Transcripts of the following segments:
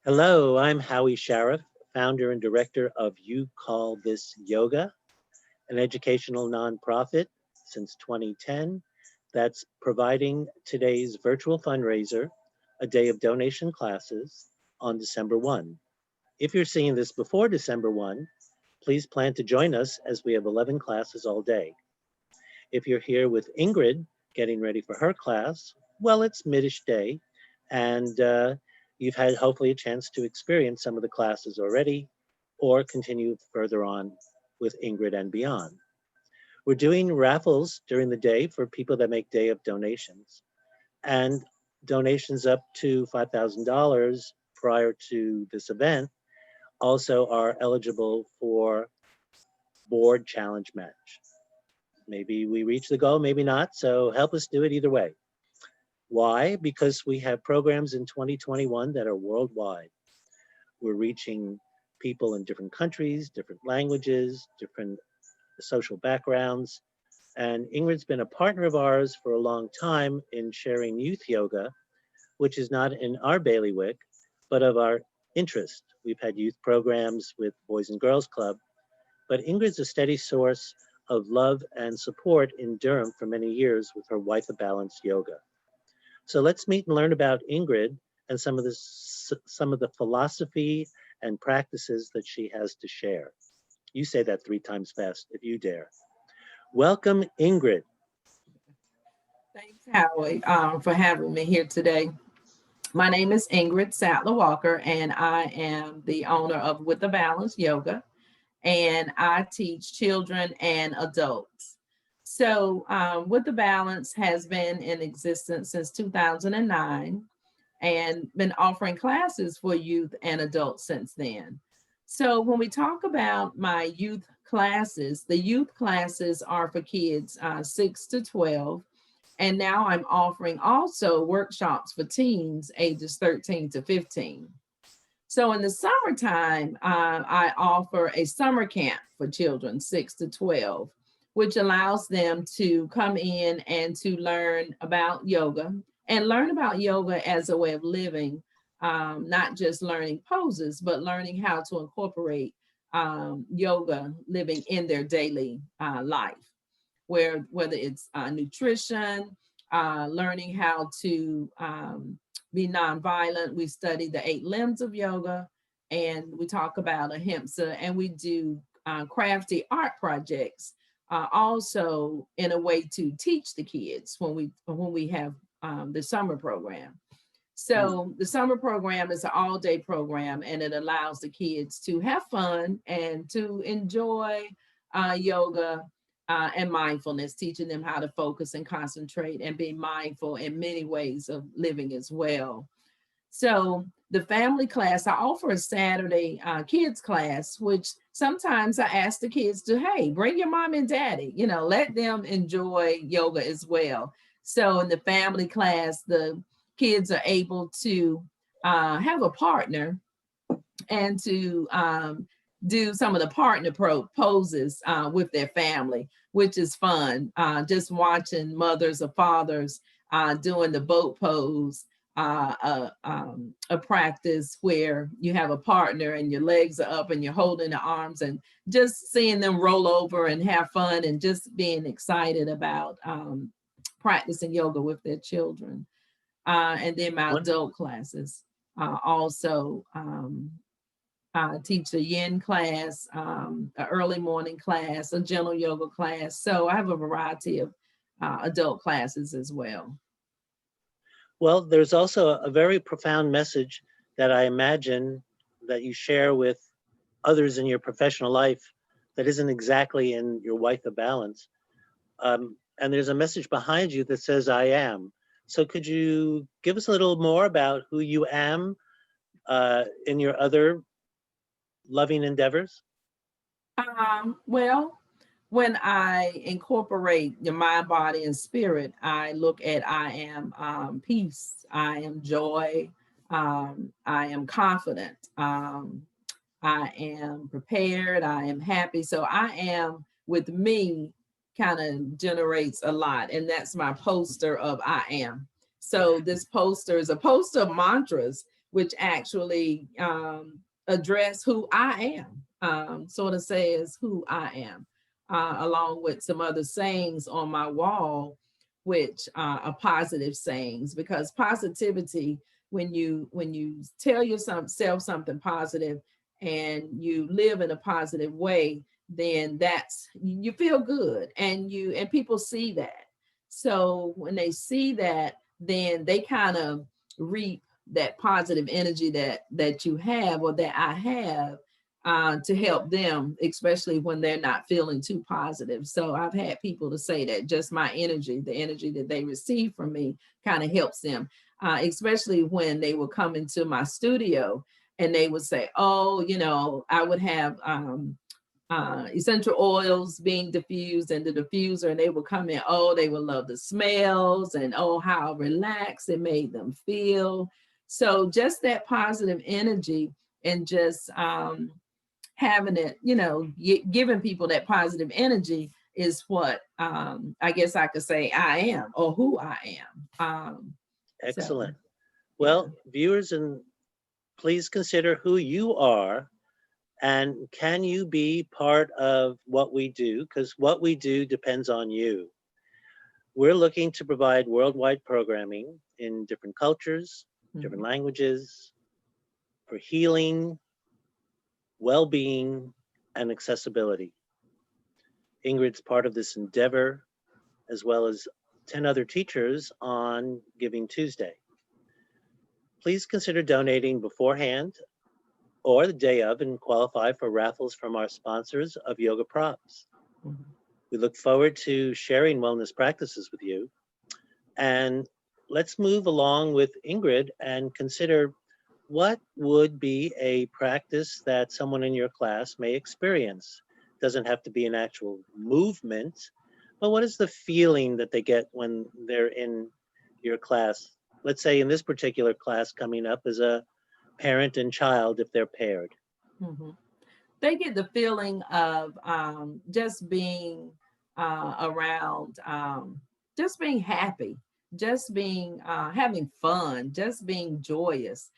Hello, I'm Howie Shareff, founder and director of You Call This Yoga, an educational nonprofit since 2010 that's providing today's virtual fundraiser, a day of donation classes on December 1. If you're seeing this before December 1, please plan to join us as we have 11 classes all day. If you're here with Ingrid getting ready for her class, well, it's midish day, and you've had hopefully a chance to experience some of the classes already or continue further on with Ingrid and beyond. We're doing raffles during the day for people that make day of donations, and donations up to $5,000 prior to this event also are eligible for board challenge match. Maybe we reach the goal, maybe not, so help us do it either way. Why? Because we have programs in 2021 that are worldwide. We're reaching people in different countries, different languages, different social backgrounds. And Ingrid's been a partner of ours for a long time in sharing youth yoga, which is not in our bailiwick, but of our interest. We've had youth programs with Boys and Girls Club, but Ingrid's a steady source of love and support in Durham for many years with her Wife of Balance yoga. So let's meet and learn about Ingrid and some of the philosophy and practices that she has to share. You say that 3 times fast if you dare. Welcome, Ingrid. Thanks, Howie, for having me here today. My name is Ingrid Sattler Walker, and I am the owner of With a Balance Yoga, and I teach children and adults. So With the Balance has been in existence since 2009 and been offering classes for youth and adults since then. So when we talk about my youth classes, the youth classes are for kids 6 to 12. And now I'm offering also workshops for teens ages 13 to 15. So in the summertime, I offer a summer camp for children 6 to 12, which allows them to come in and to learn about yoga and learn about yoga as a way of living, not just learning poses, but learning how to incorporate yoga living in their daily life, whether it's nutrition, learning how to be nonviolent. We study the 8 limbs of yoga, and we talk about ahimsa, and we do crafty art projects also in a way to teach the kids when we have the summer program. So the summer program is an all-day program, and it allows the kids to have fun and to enjoy yoga and mindfulness, teaching them how to focus and concentrate and be mindful in many ways of living as well. So the family class, I offer a Saturday kids class, which sometimes I ask the kids to, hey, bring your mom and daddy, let them enjoy yoga as well. So in the family class, the kids are able to have a partner and to do some of the partner poses with their family, which is fun. Just watching mothers or fathers doing the boat pose, a practice where you have a partner and your legs are up and you're holding the arms, and just seeing them roll over and have fun and just being excited about practicing yoga with their children. And then my adult classes also teach a yin class, an early morning class, a gentle yoga class. So I have a variety of adult classes as well. Well, there's also a very profound message that I imagine that you share with others in your professional life that isn't exactly in your Wife of Balance. And there's a message behind you that says, I am. So could you give us a little more about who you am in your other loving endeavors? Well, when I incorporate your mind, body, and spirit, I look at I am peace, I am joy, I am confident, I am prepared, I am happy. So I am with me kind of generates a lot. And that's my poster of I am. So this poster is a poster of mantras, which actually address who I am, sort of says who I am, along with some other sayings on my wall, which are positive sayings, because positivity, when you tell yourself something positive and you live in a positive way, then that's, you feel good, and people see that. So when they see that, then they kind of reap that positive energy that you have, or that I have, to help them, especially when they're not feeling too positive. So I've had people to say that just my energy, the energy that they receive from me, kind of helps them, especially when they would come into my studio and they would say, oh, I would have essential oils being diffused in the diffuser, and they would come in, oh, they would love the smells, and oh, how relaxed it made them feel. So just that positive energy, and just having it, giving people that positive energy is what, I guess I could say I am, or who I am. Excellent. Yeah. Well, viewers, and please consider who you are, and can you be part of what we do? Because what we do depends on you. We're looking to provide worldwide programming in different cultures, different languages, for healing, well-being, and accessibility. Ingrid's part of this endeavor, as well as 10 other teachers on Giving Tuesday. Please consider donating beforehand or the day of, and qualify for raffles from our sponsors of Yoga Props. We look forward to sharing wellness practices with you. And let's move along with Ingrid and consider what would be a practice that someone in your class may experience. Doesn't have to be an actual movement, but what is the feeling that they get when they're in your class? Let's say in this particular class coming up as a parent and child, if they're paired. They get the feeling of just being around, just being happy, just being having fun, just being joyous,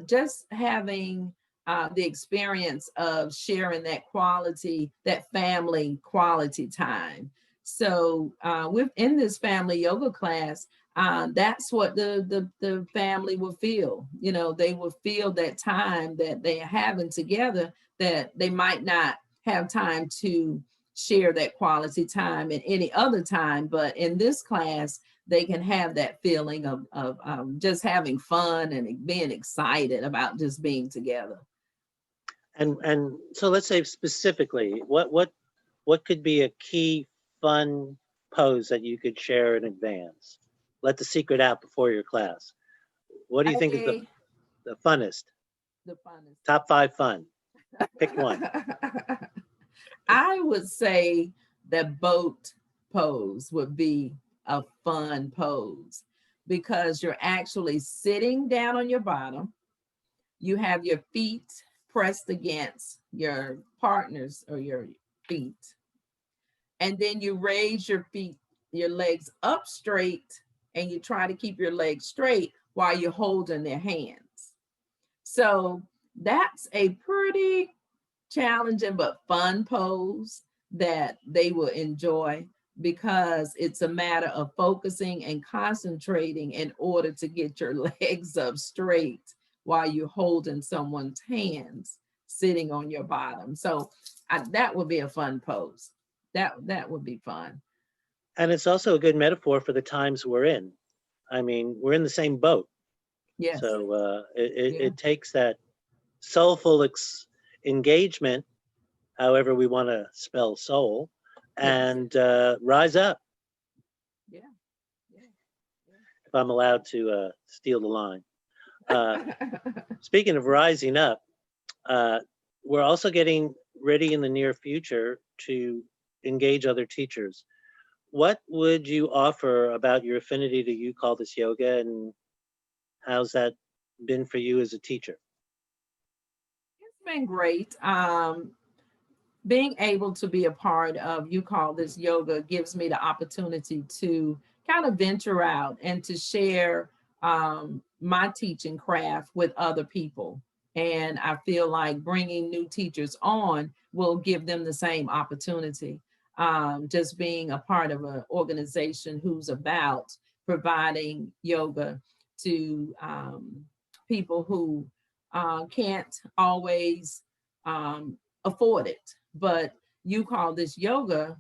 just having the experience of sharing that quality, that family quality time. So within this family yoga class, that's what the family will feel. They will feel that time that they're having together, that they might not have time to share that quality time in any other time. But in this class, they can have that feeling of just having fun and being excited about just being together. And so let's say specifically, what could be a key fun pose that you could share in advance? Let the secret out before your class. What do you think is the funnest? The funnest. Top 5 fun. Pick one. I would say that boat pose would be a fun pose, because you're actually sitting down on your bottom. You have your feet pressed against your partner's or your feet. And then you raise your feet, your legs up straight, and you try to keep your legs straight while you're holding their hands. So that's a pretty challenging but fun pose that they will enjoy, because it's a matter of focusing and concentrating in order to get your legs up straight while you're holding someone's hands sitting on your bottom. So that would be a fun pose. That would be fun. And it's also a good metaphor for the times we're in. I mean, we're in the same boat. Yes. So it takes that soulful engagement, however we want to spell soul, and rise up. Yeah. If I'm allowed to steal the line. Speaking of rising up, we're also getting ready in the near future to engage other teachers. What would you offer about your affinity to You Call This Yoga, and how's that been for you as a teacher? It's been great. Being able to be a part of You Call This Yoga gives me the opportunity to kind of venture out and to share my teaching craft with other people. And I feel like bringing new teachers on will give them the same opportunity. Just being a part of an organization who's about providing yoga to people who can't always afford it. But You Call This Yoga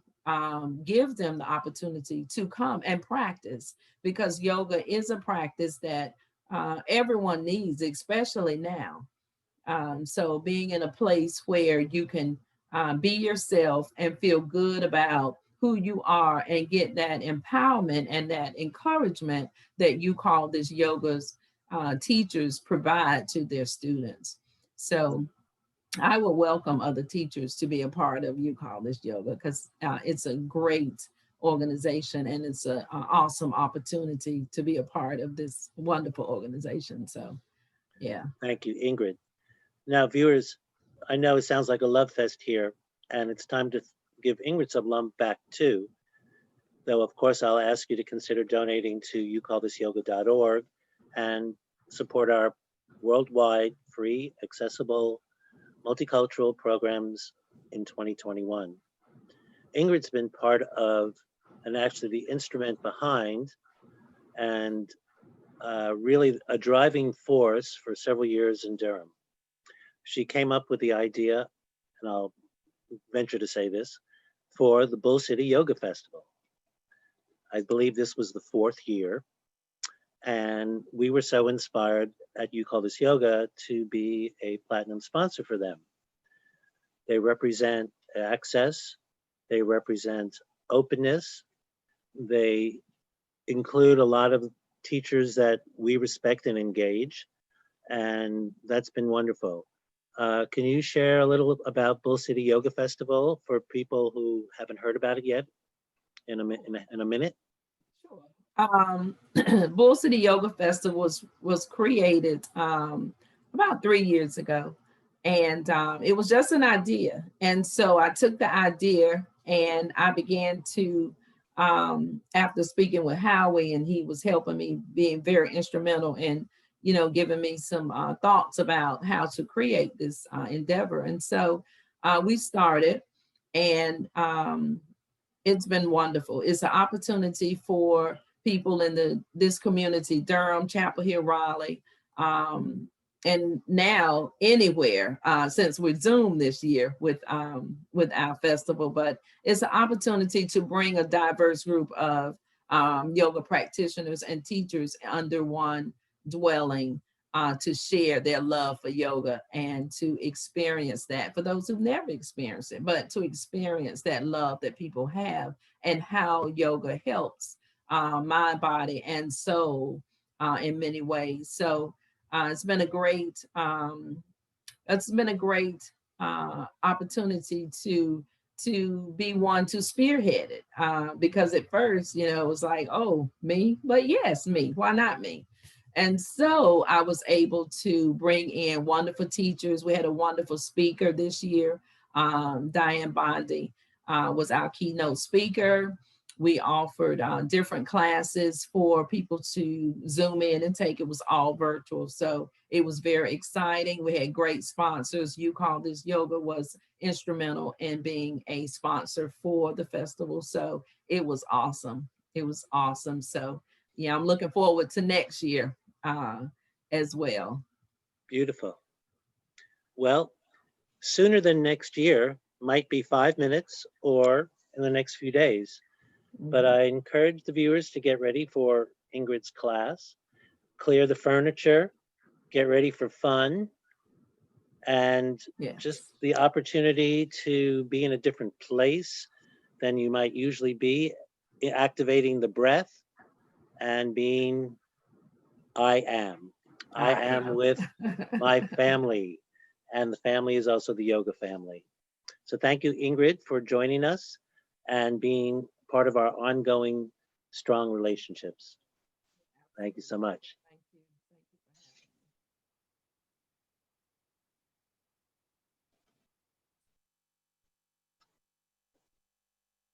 give them the opportunity to come and practice, because yoga is a practice that everyone needs, especially now. So being in a place where you can be yourself and feel good about who you are and get that empowerment and that encouragement that You Call This Yoga's teachers provide to their students. So I would welcome other teachers to be a part of You Call This Yoga, because it's a great organization and it's an awesome opportunity to be a part of this wonderful organization. So, yeah. Thank you, Ingrid. Now, viewers, I know it sounds like a love fest here, and it's time to give Ingrid some love back too. Though, of course, I'll ask you to consider donating to youkallthisyoga.org and support our worldwide, free, accessible, multicultural programs in 2021. Ingrid's been part of, and actually the instrument behind, and really a driving force for several years in Durham. She came up with the idea, and I'll venture to say this, for the Bull City Yoga Festival. I believe this was the 4th year, and we were so inspired at You Call This Yoga to be a platinum sponsor for them. They represent access, they represent openness, they include a lot of teachers that we respect and engage, and that's been wonderful. Can you share a little about Bull City Yoga Festival for people who haven't heard about it yet in a minute? Sure. Bull City Yoga Festival was created about 3 years ago, and it was just an idea. And so I took the idea and I began to, after speaking with Howie, and he was helping me, being very instrumental in, giving me some thoughts about how to create this endeavor. And so we started, and it's been wonderful. It's an opportunity for people in this community, Durham, Chapel Hill, Raleigh, and now anywhere, since we Zoomed this year with our festival. But it's an opportunity to bring a diverse group of yoga practitioners and teachers under one dwelling, to share their love for yoga and to experience that, for those who've never experienced it, but to experience that love that people have and how yoga helps mind, body, and soul in many ways. So it's been a great opportunity to be one to spearhead it, because at first, it was like, oh, me, but yes, me, why not me? And so I was able to bring in wonderful teachers. We had a wonderful speaker this year. Diane Bondi was our keynote speaker. We offered different classes for people to Zoom in and take. It was all virtual. So it was very exciting. We had great sponsors. You Call This Yoga was instrumental in being a sponsor for the festival. So it was awesome. It was awesome. So yeah, I'm looking forward to next year as well. Beautiful. Well, sooner than next year might be 5 minutes or in the next few days. But I encourage the viewers to get ready for Ingrid's class, clear the furniture, get ready for fun, and just the opportunity to be in a different place than you might usually be, activating the breath and being I am with my family, and the family is also the yoga family. So thank you, Ingrid, for joining us and being part of our ongoing strong relationships. Thank you so much.